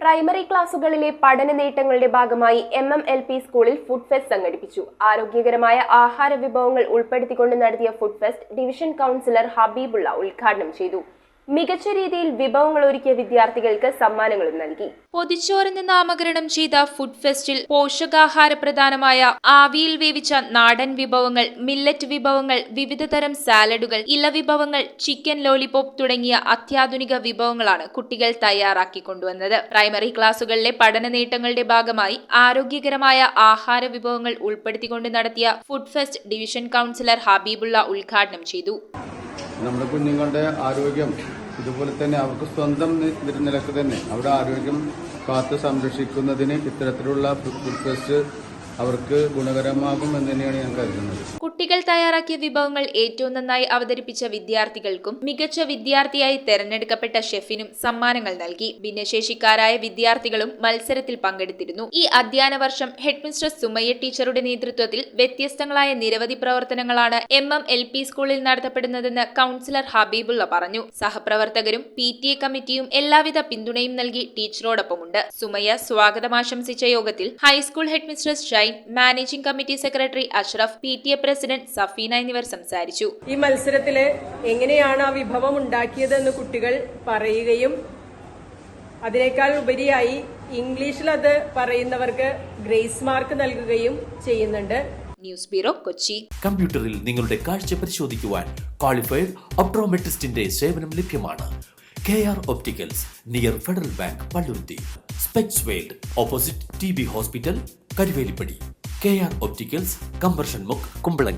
Primary ക്ലാസുകളിലെ പഠന നേട്ടങ്ങളുടെ ഭാഗമായി MMLP സ്കൂളിൽ ഫുഡ് ഫെസ്റ്റ് സംഘടിപ്പിച്ചു. ആരോഗ്യകരമായ ആഹാര വിഭവങ്ങൾ ഉൾപ്പെടുത്തിക്കൊണ്ട് നടത്തിയ ഫുഡ് ഫെസ്റ്റ് ഡിവിഷൻ കൗൺസിലർ ഹബീബുള്ള ഉദ്ഘാടനം ചെയ്തു. മികച്ച രീതിയിൽ വിഭവങ്ങൾ ഒരുക്കിയ വിദ്യാർത്ഥികൾക്ക് സമ്മാനങ്ങളും നൽകി. പൊതിച്ചോറിന് നാമകരണം ചെയ്ത ഫുഡ് ഫെസ്റ്റിൽ പോഷകാഹാര പ്രധാനമായ ആവിയിൽ വേവിച്ച നാടൻ വിഭവങ്ങൾ, മില്ലറ്റ് വിഭവങ്ങൾ, വിവിധതരം സാലഡുകൾ, ഇലവിഭവങ്ങൾ, ചിക്കൻ ലോലിപോപ്പ് തുടങ്ങിയ അത്യാധുനിക വിഭവങ്ങളാണ് കുട്ടികൾ തയ്യാറാക്കി കൊണ്ടുവന്നത്. പ്രൈമറി ക്ലാസുകളിലെ പഠന നേട്ടങ്ങളുടെ ഭാഗമായി ആരോഗ്യകരമായ ആഹാര വിഭവങ്ങൾ ഉൾപ്പെടുത്തിക്കൊണ്ട് നടത്തിയ ഫുഡ് ഫെസ്റ്റ് ഡിവിഷൻ കൗൺസിലർ ഹബീബുള്ള ഉദ്ഘാടനം ചെയ്തു. നമ്മുടെ കുഞ്ഞുങ്ങളുടെ ആരോഗ്യം ഇതുപോലെ തന്നെ അവർക്ക് സ്വന്തം നിലക്ക് തന്നെ അവരുടെ ആരോഗ്യം കാത്തു സംരക്ഷിക്കുന്നതിന് ഇത്തരത്തിലുള്ള ഫുഡ് ഫെസ്റ്റ് അവർക്ക് ഗുണകരമാകും എന്ന് തന്നെയാണ് ഞാൻ കരുതുന്നത്. കുട്ടികൾ തയ്യാറാക്കിയ വിഭവങ്ങൾ ഏറ്റവും നന്നായി അവതരിപ്പിച്ച വിദ്യാർത്ഥികൾക്കും മികച്ച വിദ്യാർത്ഥിയായി തെരഞ്ഞെടുക്കപ്പെട്ട ഷെഫിനും സമ്മാനങ്ങൾ നൽകി. ഭിന്നശേഷിക്കാരായ വിദ്യാർത്ഥികളും മത്സരത്തിൽ പങ്കെടുത്തിരുന്നു. ഈ അധ്യയന വർഷം ഹെഡ്മിസ്ട്രസ് സുമയ്യ ടീച്ചറുടെ നേതൃത്വത്തിൽ വ്യത്യസ്തങ്ങളായ നിരവധി പ്രവർത്തനങ്ങളാണ് MMLP സ്കൂളിൽ നടത്തപ്പെടുന്നതെന്ന് കൗൺസിലർ ഹബീബുള്ള പറഞ്ഞു. സഹപ്രവർത്തകരും PTA കമ്മിറ്റിയും എല്ലാവിധ പിന്തുണയും നൽകി ടീച്ചറോടൊപ്പമുണ്ട്. സുമയ്യ സ്വാഗതം ആശംസിച്ച യോഗത്തിൽ high school headmistress Shine, managing committee secretary Ashraf, PTA president Safina എന്നിവർ സംസാരിച്ചു. ഈ മത്സരത്തില് എങ്ങനെയാണ് ആ വിഭവം ഉണ്ടാക്കിയതെന്ന് കുട്ടികൾ പറയുകയും അതിനേക്കാൾ ഉപരിയായി ഇംഗ്ലീഷിൽ അത് പറയുന്നവർക്ക് ഗ്രേസ് മാർക്ക് നൽകുകയും ചെയ്യുന്നുണ്ട്. News bureau, Kochi. കമ്പ്യൂട്ടറിൽ നിങ്ങളുടെ കാഴ്ച പരിശോധിക്കുവാൻ ക്വാളിഫൈഡ് ഒപ്ട്രോമെട്രിസ്റ്റിന്റെ സേവനം ലഭ്യമാണ്. KR Opticals, near federal bank, Palluruthy. Specs world, opposite TB hospital, Karuvelippady. KR Opticals, combustion മുക്ക്, കുമ്പളങ്ങി.